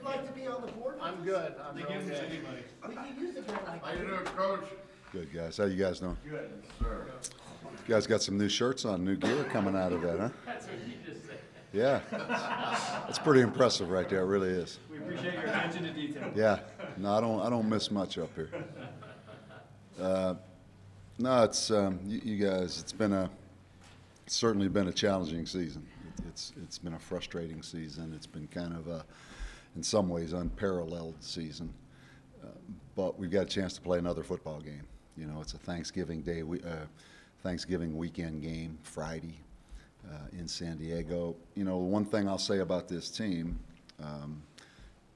You'd like to be on the board? I'm good. I'm They real give it to good. anybody. We can use a guy like How you you. doing, Coach? Good, guys. How you guys doing? Good. Sir. You guys got some new shirts on, new gear coming out of that, huh? That's what you just said. Yeah. That's pretty impressive right there. It really is. We appreciate your attention to detail. Yeah. No, I don't miss much up here. No, it's you guys. It's certainly been a challenging season. It's been a frustrating season. It's been kind of a, in some ways, unparalleled season. But we've got a chance to play another football game. You know, it's a Thanksgiving Day, Thanksgiving weekend game, Friday, in San Diego. You know, one thing I'll say about this team,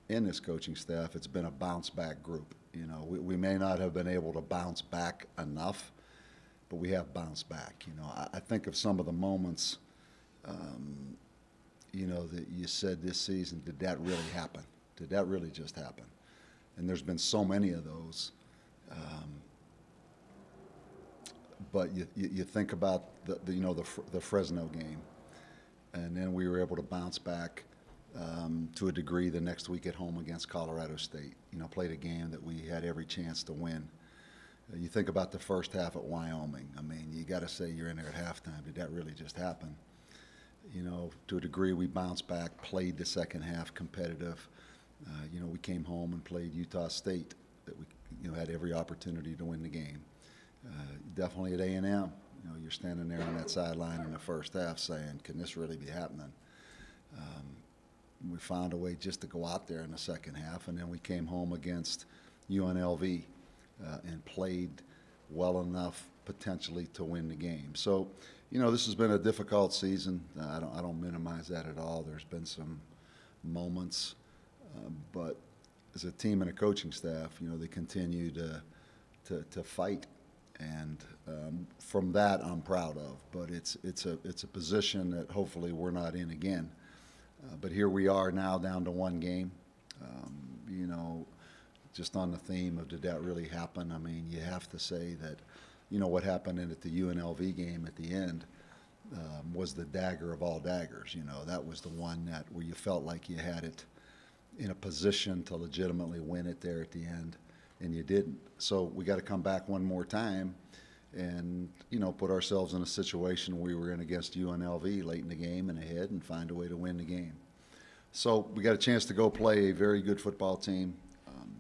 in this coaching staff, it's been a bounce back group. You know, we may not have been able to bounce back enough, but we have bounced back. You know, I think of some of the moments, you know, that you said this season, did that really happen? Did that really just happen? And there's been so many of those. But you think about the Fresno game, and then we were able to bounce back to a degree the next week at home against Colorado State. You know, played a game that we had every chance to win. You think about the first half at Wyoming. I mean, you got to say you're in there at halftime. Did that really just happen? You know, to a degree, we bounced back, played the second half competitive. You know, we came home and played Utah State, that we had every opportunity to win the game. Definitely at A&M, you know, you're standing there on that sideline in the first half saying, can this really be happening? We found a way just to go out there in the second half, and then we came home against UNLV and played well enough potentially to win the game. So, you know, this has been a difficult season. I don't minimize that at all. There's been some moments, but as a team and a coaching staff, you know, they continue to fight, and from that I'm proud of. But it's a position that hopefully we're not in again. But here we are now, down to one game. You know, just on the theme of did that really happen? I mean, you have to say that, you know, what happened at the UNLV game at the end was the dagger of all daggers. You know, that was the one that where you felt like you had it in a position to legitimately win it there at the end, and you didn't. So we got to come back one more time and, you know, put ourselves in a situation where we were in against UNLV late in the game and ahead and find a way to win the game. So we got a chance to go play a very good football team.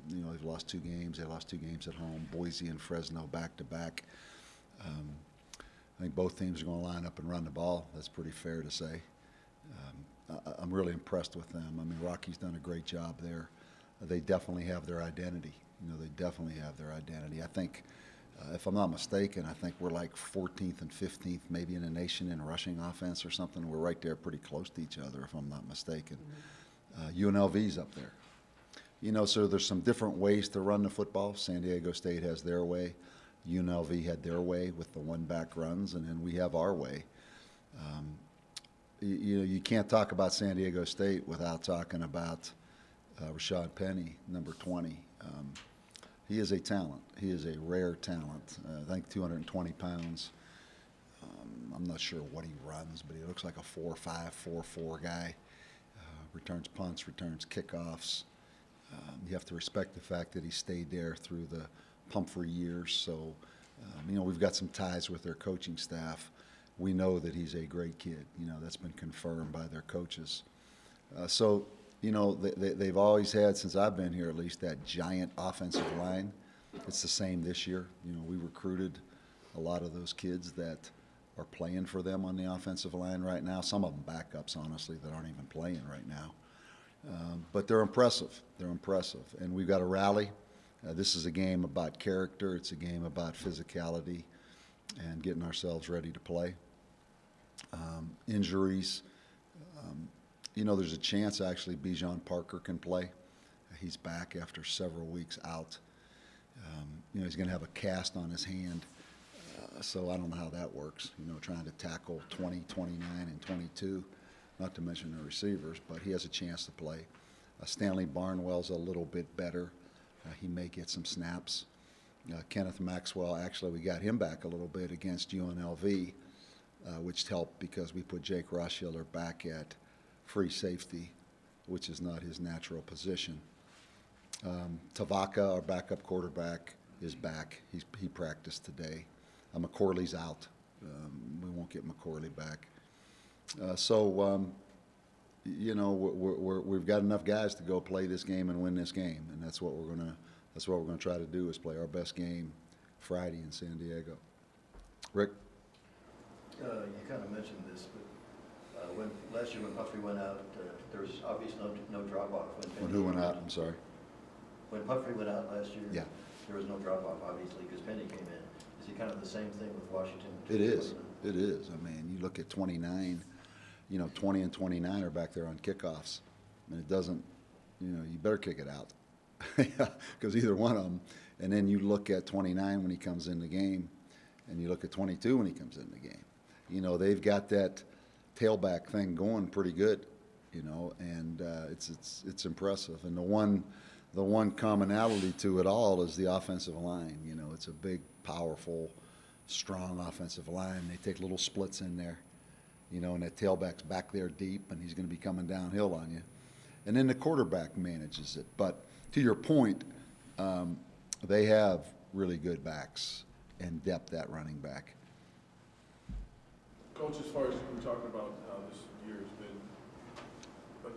You know, they've lost 2 games. They lost 2 games at home, Boise and Fresno back-to-back. I think both teams are going to line up and run the ball. That's pretty fair to say. I'm really impressed with them. I mean, Rocky's done a great job there. They definitely have their identity. You know, they definitely have their identity. I think, if I'm not mistaken, I think we're like 14th and 15th maybe in the nation in rushing offense or something. We're right there pretty close to each other, if I'm not mistaken. UNLV's up there. You know, so there's some different ways to run the football. San Diego State has their way. UNLV had their way with the one-back runs, and then we have our way. You know, you can't talk about San Diego State without talking about Rashad Penny, number 20. He is a talent. He is a rare talent. I think 220 pounds. I'm not sure what he runs, but he looks like a 4.5, 4.4 guy. Returns punts, returns kickoffs. You have to respect the fact that he stayed there through the Pumphrey years. So, you know, we've got some ties with their coaching staff. We know that he's a great kid. You know, that's been confirmed by their coaches. So, you know, they've always had, since I've been here at least, that giant offensive line. It's the same this year. You know, we recruited a lot of those kids that are playing for them on the offensive line right now. Some of them backups, honestly, that aren't even playing right now. But they're impressive. They're impressive. And we've got to rally. This is a game about character. It's a game about physicality and getting ourselves ready to play. Injuries. You know, there's a chance actually Bijan Parker can play. He's back after several weeks out. You know, he's going to have a cast on his hand. So I don't know how that works, you know, trying to tackle 20, 29, and 22, not to mention the receivers, but he has a chance to play. Stanley Barnwell's a little bit better. He may get some snaps. Kenneth Maxwell, actually, we got him back a little bit against UNLV, which helped because we put Jake Roshiller back at free safety which is not his natural position. Tavaka, our backup quarterback, is back. He practiced today. McCorley's out. We won't get McCorley back. We've got enough guys to go play this game and win this game, and that's what we're gonna try to do, is play our best game Friday in San Diego. Rick? You kind of mentioned this, but last year when Puffrey went out, there was obviously no drop-off. When who went out? I'm sorry. When Puffrey went out last year, Yeah. there was no drop-off, obviously, because Penny came in. Is it kind of the same thing with Washington? It is. It is. I mean, you look at 29, 20 and 29 are back there on kickoffs. And it doesn't, you better kick it out. Because either one of them. And then you look at 29 when he comes in the game, and you look at 22 when he comes in the game. They've got that tailback thing going pretty good, and it's impressive. And the one commonality to it all is the offensive line. It's a big, powerful, strong offensive line. They take little splits in there, and that tailback's back there deep, and he's going to be coming downhill on you. And then the quarterback manages it. But to your point, they have really good backs and depth at running back. Coach, as far as you were talking about how this year has been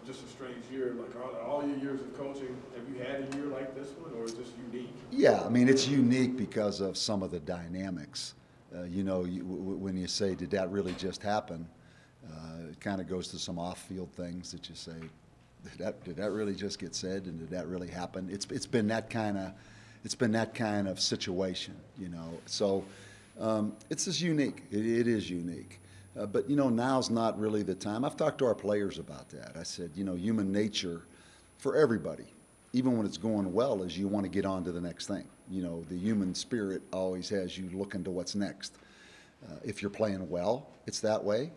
just a strange year, like all your years of coaching, have you had a year like this one, or is this unique? Yeah, I mean, it's unique because of some of the dynamics. When you say, did that really just happen, it kind of goes to some off-field things that you say, did that really just get said, and did that really happen? It's been that kind of situation, So it's just unique. It is unique. But now's not really the time. I've talked to our players about that. I said, human nature for everybody, even when it's going well, is you want to get on to the next thing. The human spirit always has you looking to what's next. If you're playing well, it's that way.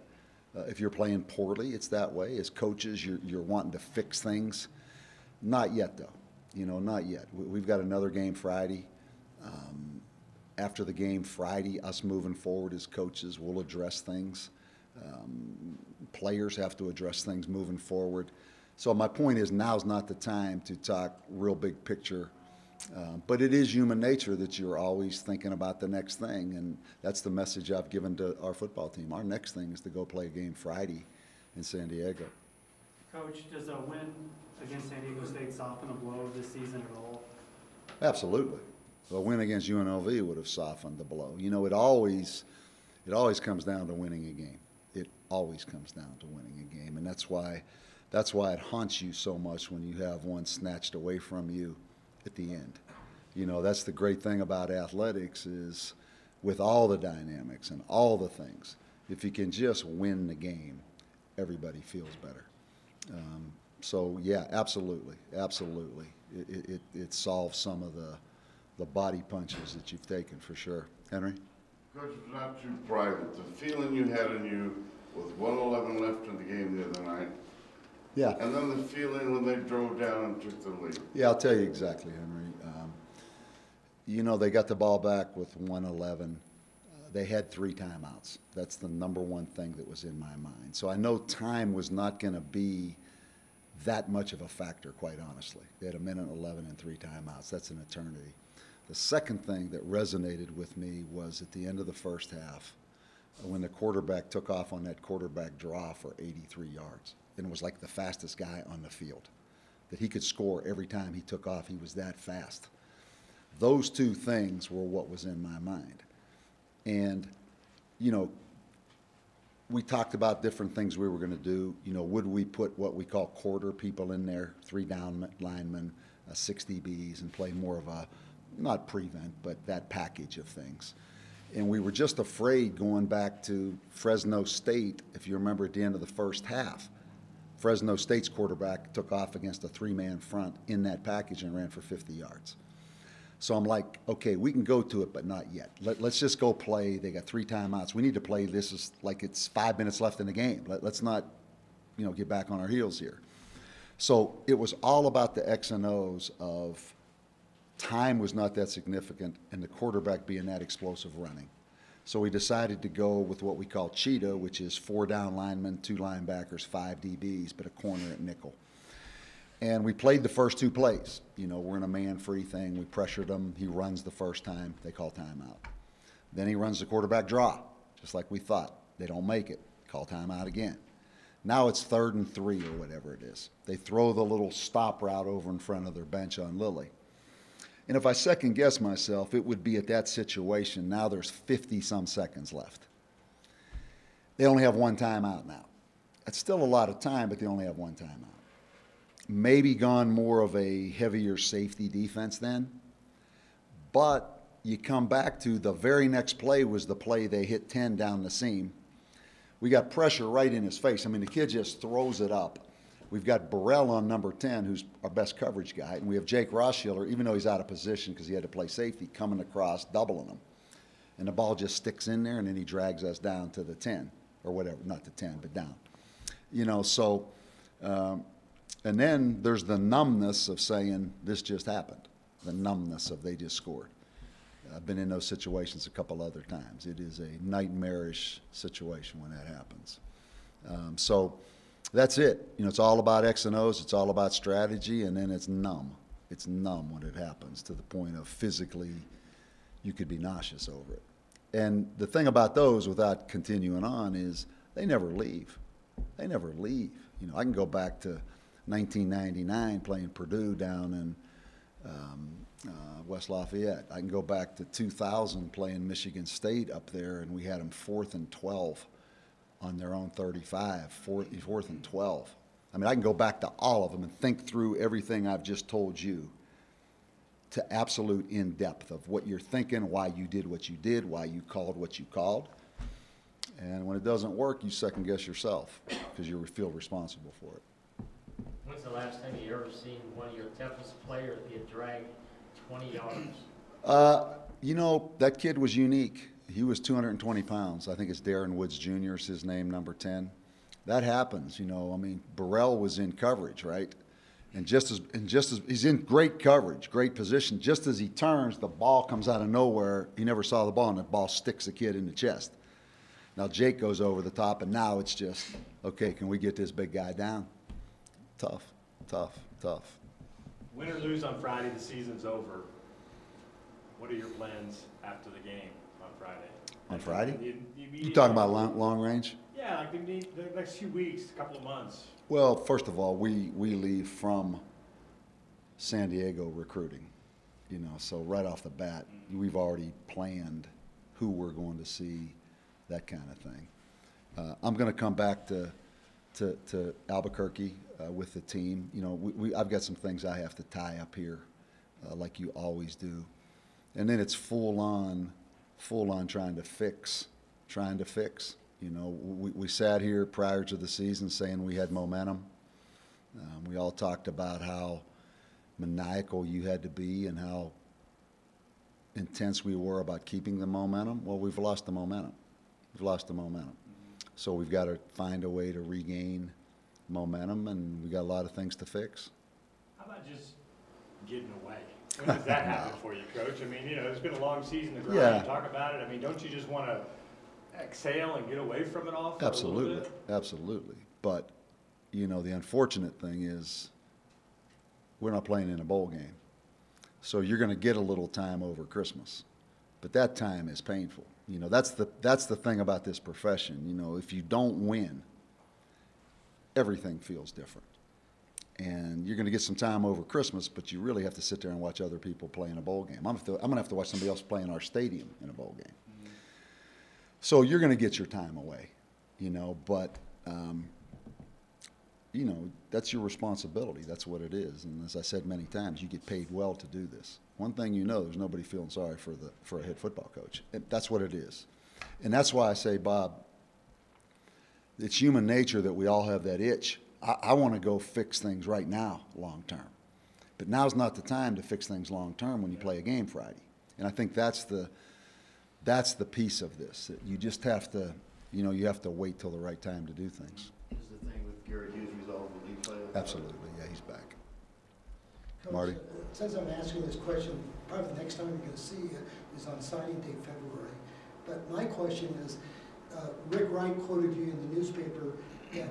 If you're playing poorly, it's that way. As coaches, you're wanting to fix things. Not yet, though. Not yet. We've got another game Friday. After the game Friday, us moving forward as coaches, we'll address things. Players have to address things moving forward. So my point is, now's not the time to talk real big picture. But it is human nature that you're always thinking about the next thing, and that's the message I've given to our football team. Our next thing is to go play a game Friday in San Diego. Coach, does a win against San Diego State soften a blow this season at all? Absolutely. A win against UNLV would have softened the blow. It always comes down to winning a game. It always comes down to winning a game, and that's why it haunts you so much when you have one snatched away from you at the end. That's the great thing about athletics, is with all the dynamics and all the things, if you can just win the game, everybody feels better. So yeah, absolutely. It solves some of the body punches that you've taken, for sure. Henry? Coach, it's not too private. The feeling you had in you with 1:11 left in the game the other night, Yeah. and then the feeling when they drove down and took the lead. Yeah, I'll tell you exactly, Henry. They got the ball back with 1:11. They had 3 timeouts. That's the number one thing that was in my mind. So I know time was not going to be that much of a factor, quite honestly. They had 1:11 and 3 timeouts. That's an eternity. The second thing that resonated with me was at the end of the first half, when the quarterback took off on that quarterback draw for 83 yards. And it was like the fastest guy on the field, that he could score every time he took off. He was that fast. Those 2 things were what was in my mind. And, we talked about different things we were going to do. Would we put what we call quarter people in there, 3 down linemen, 6 DBs, and play more of a, not prevent, but that package of things. And we were just afraid going back to Fresno State, if you remember at the end of the first half. Fresno State's quarterback took off against a 3-man front in that package and ran for 50 yards. So I'm like, okay, we can go to it, but not yet. Let's just go play. They got 3 timeouts. We need to play. This is like it's 5 minutes left in the game. Let's not, get back on our heels here. So it was all about the X and O's of time was not that significant and the quarterback being that explosive running. So we decided to go with what we call cheetah, which is 4 down linemen, 2 linebackers, 5 DBs, but a corner at nickel. And we played the first 2 plays. You know, we're in a man-free thing. We pressured him. He runs the first time. They call timeout. Then he runs the quarterback draw, just like we thought. They don't make it. Call timeout again. Now it's 3rd and 3 or whatever it is. They throw the little stop route over in front of their bench on Lilly. And if I second guess myself, it would be at that situation. Now there's 50-some seconds left. They only have 1 timeout now. That's still a lot of time, but they only have 1 timeout. Maybe gone more of a heavier safety defense then. But you come back to the very next play was the play they hit 10 down the seam. We got pressure right in his face. I mean, the kid just throws it up. We've got Burrell on number 10, who's our best coverage guy. And we have Jake Rothschilder, even though he's out of position because he had to play safety, coming across, doubling him. And the ball just sticks in there, and then he drags us down to the 10, or whatever, not the 10, but down. You know, so, and then there's the numbness of saying, this just happened. The numbness of they just scored. I've been in those situations a couple other times. It is a nightmarish situation when that happens. So that's it. You know, it's all about X and O's. It's all about strategy, and then it's numb. It's numb when it happens to the point of physically you could be nauseous over it. And the thing about those, without continuing on, is they never leave. They never leave. You know, I can go back to 1999 playing Purdue down in West Lafayette. I can go back to 2000 playing Michigan State up there, and we had them 4th and 12 on their own 35, 4th and 12. I mean, I can go back to all of them and think through everything I've just told you to absolute in-depth of what you're thinking, why you did what you did, why you called what you called. And when it doesn't work, you second-guess yourself because you feel responsible for it. When's the last time you ever seen one of your toughest players get dragged 20 yards? You know, that kid was unique. He was 220 pounds. I think it's Darren Woods Jr. is his name, number 10. That happens, you know. I mean, Burrell was in coverage, right? And just as he's in great coverage, great position. Just as he turns, the ball comes out of nowhere. He never saw the ball, and the ball sticks the kid in the chest. Now Jake goes over the top, and now it's just, okay, can we get this big guy down? Tough, tough, tough. Win or lose on Friday, the season's over. What are your plans after the game on Friday? On Friday? You You talking about long range? Yeah, like the next few weeks, a couple of months. Well, first of all, we leave from San Diego recruiting, you know, so right off the bat, we've already planned who we're going to see, that kind of thing. I'm going to come back to Albuquerque with the team. You know, I've got some things I have to tie up here, like you always do, and then it's full on trying to fix. You know, we sat here prior to the season saying we had momentum. We all talked about how maniacal you had to be and how intense we were about keeping the momentum. Well, we've lost the momentum. So we've got to find a way to regain momentum, and we got a lot of things to fix. How about just getting away? When does that happen for you, Coach? I mean, you know, it's been a long season to grind. Yeah. Talk about it. I mean, don't you just want to exhale and get away from it all for a little bit? Absolutely. But, you know, the unfortunate thing is we're not playing in a bowl game. So you're going to get a little time over Christmas. But that time is painful. You know, that's the thing about this profession. You know, if you don't win, everything feels different. And you're going to get some time over Christmas, but you really have to sit there and watch other people play in a bowl game. I'm going to have to watch somebody else play in our stadium in a bowl game. So you're going to get your time away, you know, but, you know, that's your responsibility. That's what it is. And as I said many times, you get paid well to do this. One thing you know, there's nobody feeling sorry for a head football coach. And that's what it is. And that's why I say, Bob, it's human nature that we all have that itch. I want to go fix things right now, long term. But now's not the time to fix things long term when you play a game Friday. And I think that's the piece of this. That you just have to, you know, you have to wait till the right time to do things. Is the thing with Gary Hughes resolved the league play? Absolutely, yeah, he's back. Coach, Marty? Since I'm asking this question, probably the next time you're going to see you is on signing day February. But my question is, Rick Wright quoted you in the newspaper that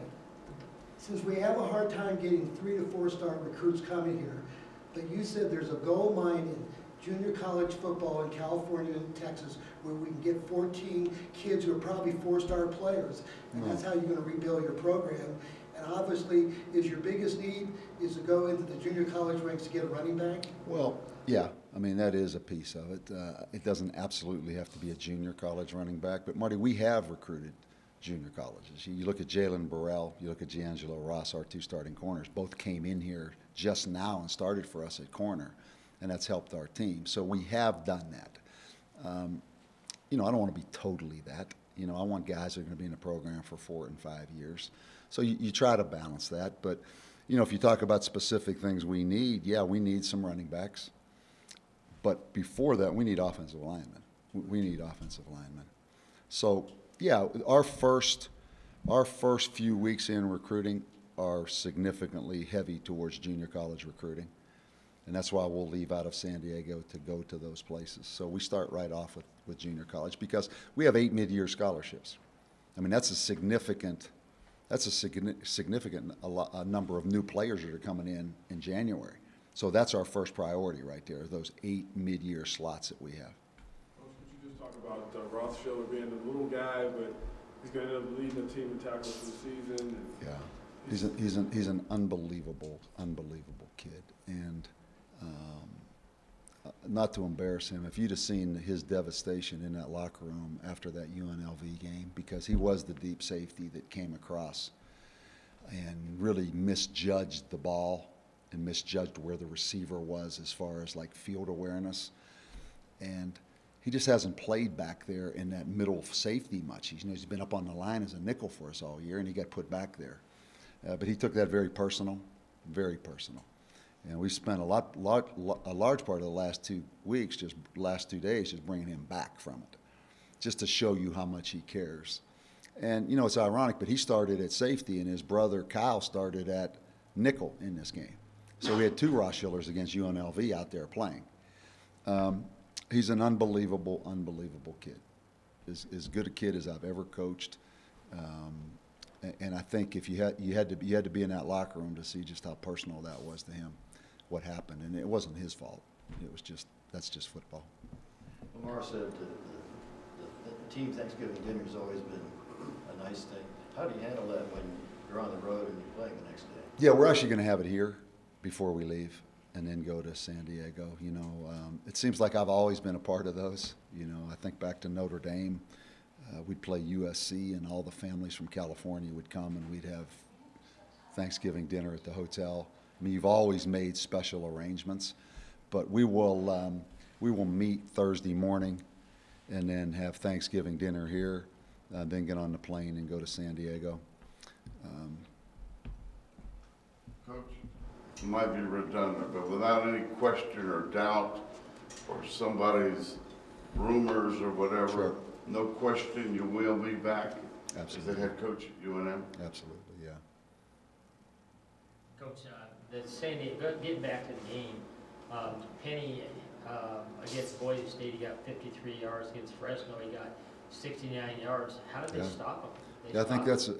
since we have a hard time getting 3 to 4 star recruits coming here, but you said there's a gold mine in junior college football in California and Texas where we can get 14 kids who are probably 4-star players, and that's how you're going to rebuild your program. And obviously, is your biggest need is to go into the junior college ranks to get a running back? Well, yeah, I mean, that is a piece of it. It doesn't absolutely have to be a junior college running back, but Marty, we have recruited junior colleges. You look at Jalen Burrell, you look at D'Angelo Ross, our 2 starting corners, both came in here just now and started for us at corner, and that's helped our team. So we have done that. You know, I don't want to be totally that. You know, I want guys that are going to be in the program for 4 and 5 years. So you try to balance that. But, you know, if you talk about specific things we need, yeah, we need some running backs. But before that, we need offensive linemen. We need offensive linemen. So, yeah, our first few weeks in recruiting are significantly heavy towards junior college recruiting. And that's why we'll leave out of San Diego to go to those places. So we start right off with junior college because we have 8 mid-year scholarships. I mean, that's a significant number of new players that are coming in January. So that's our first priority right there, those 8 mid-year slots that we have. Coach, could you just talk about Rothschild being a little guy, but he's going to end up leading the team in tackles for the season? Yeah, he's an unbelievable kid. And not to embarrass him, if you'd have seen his devastation in that locker room after that UNLV game, because he was the deep safety that came across and really misjudged the ball and misjudged where the receiver was as far as like field awareness. And he just hasn't played back there in that middle safety much. He's been up on the line as a nickel for us all year, and he got put back there. But he took that very personal, very personal. And we spent a large part of the last 2 weeks, last 2 days, just bringing him back from it, just to show you how much he cares. And, you know, it's ironic, but he started at safety, and his brother Kyle started at nickel in this game. So we had 2 Rothschilders against UNLV out there playing. He's an unbelievable kid. As good a kid as I've ever coached. And I think if you had to be in that locker room to see just how personal that was to him, what happened, and it wasn't his fault. It was that's just football. Lamar said the team Thanksgiving dinner has always been a nice thing. How do you handle that when you're on the road and you're playing the next day? Yeah, we're actually going to have it here before we leave, and then go to San Diego. You know, it seems like I've always been a part of those. You know, I think back to Notre Dame. We'd play USC, and all the families from California would come, and we'd have Thanksgiving dinner at the hotel. I mean, you've always made special arrangements, but we will meet Thursday morning, and then have Thanksgiving dinner here, then get on the plane and go to San Diego. Coach, it might be redundant, but without any question or doubt or somebody's rumors or whatever, Sure. No question you will be back Absolutely. as the head coach at UNM? Absolutely, yeah. Coach, getting back to the game, Penny against Boise State, he got 53 yards. Against Fresno, he got 69 yards. How did they stop him? Yeah, I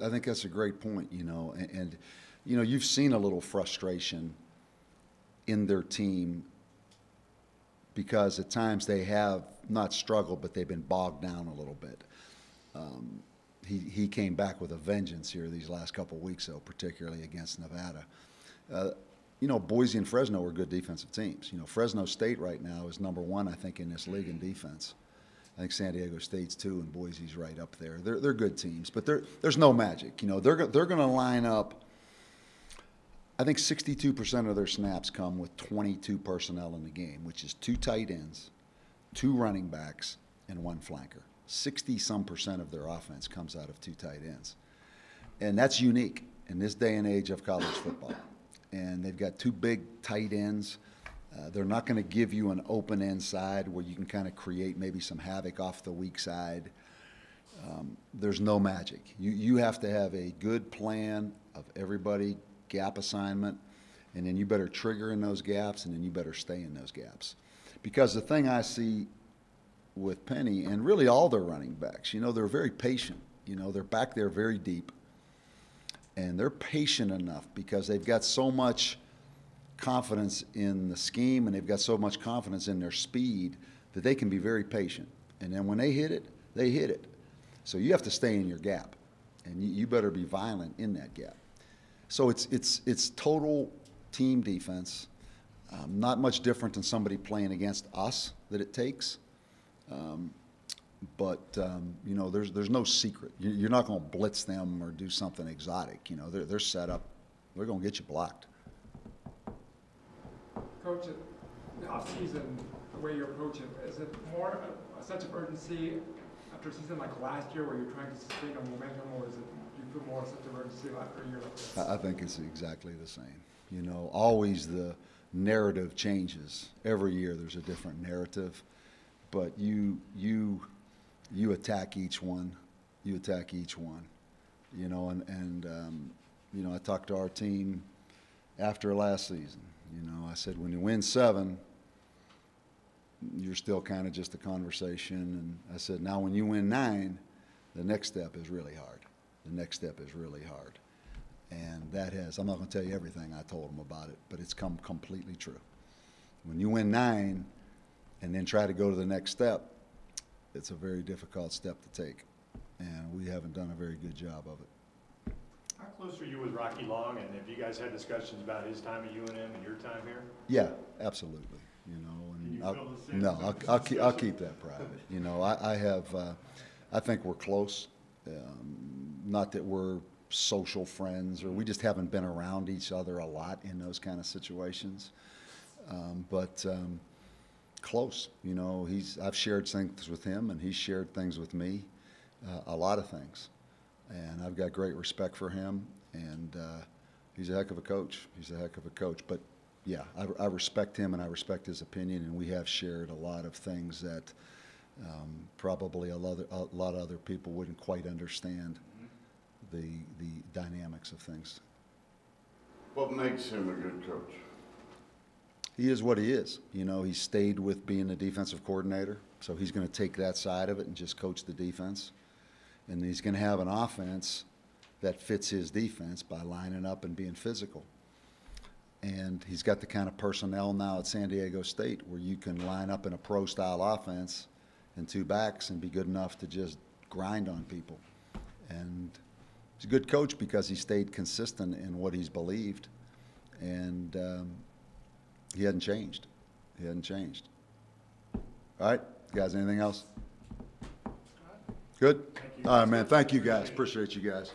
think that's a great point. You know, and you know, you've seen a little frustration in their team because at times they have not struggled, but they've been bogged down a little bit. He came back with a vengeance here these last couple of weeks, though, particularly against Nevada. You know, Boise and Fresno are good defensive teams. You know, Fresno State right now is #1, I think, in this league in defense. I think San Diego State's 2, and Boise's right up there. They're good teams, but there's no magic. You know, they're going to line up. I think 62% of their snaps come with 22 personnel in the game, which is 2 tight ends, 2 running backs, and 1 flanker. 60-some% of their offense comes out of 2 tight ends. And that's unique in this day and age of college football. And they've got 2 big tight ends. They're not going to give you an open end side where you can kind of create maybe some havoc off the weak side. There's no magic. You have to have a good plan of everybody, gap assignment, and then you better trigger in those gaps, and then you better stay in those gaps. Because the thing I see with Penny, and really all their running backs, you know, they're very patient. You know, they're back there very deep, And they're patient enough because they've got so much confidence in the scheme and they've got so much confidence in their speed that they can be very patient. And then when they hit it, they hit it. So you have to stay in your gap, and you better be violent in that gap. So it's total team defense, not much different than somebody playing against us that it takes. But you know, there's no secret. You're not going to blitz them or do something exotic. You know, they're set up. They're going to get you blocked. Coach, the offseason, the way you approach it, is it more a sense of urgency after a season like last year where you're trying to sustain a momentum, or is it, do you feel more sense of urgency after a year like this? I think it's exactly the same. You know, always the narrative changes. Every year there's a different narrative, but you attack each one. You attack each one. You know, and you know, I talked to our team after last season. You know, I said, when you win 7, you're still kind of just a conversation. And I said, now when you win 9, the next step is really hard. The next step is really hard. And that has, I'm not going to tell you everything I told them about it, but it's come completely true. When you win 9 and then try to go to the next step, it's a very difficult step to take. And we haven't done a very good job of it. How close are you with Rocky Long, and have you guys had discussions about his time at UNM and your time here? Yeah, absolutely. You know, Can and you I'll, fill this in? no, I'll keep that private. You know, I have, I think we're close. Not that we're social friends, or we just haven't been around each other a lot in those kind of situations. But close. You know, I've shared things with him, and he's shared things with me, a lot of things. And I've got great respect for him, and he's a heck of a coach. He's a heck of a coach. But yeah, I respect him and I respect his opinion, and we have shared a lot of things that probably a lot of other people wouldn't quite understand the dynamics of things. What makes him a good coach? He is what he is. You know, he stayed with being the defensive coordinator, so he's going to take that side of it and just coach the defense. And he's going to have an offense that fits his defense by lining up and being physical. And he's got the kind of personnel now at San Diego State where you can line up in a pro-style offense and 2 backs and be good enough to just grind on people. And he's a good coach because he stayed consistent in what he's believed. And he hadn't changed. He hadn't changed. All right, guys, anything else? Good? All right, man. Thank you, guys. Appreciate you guys.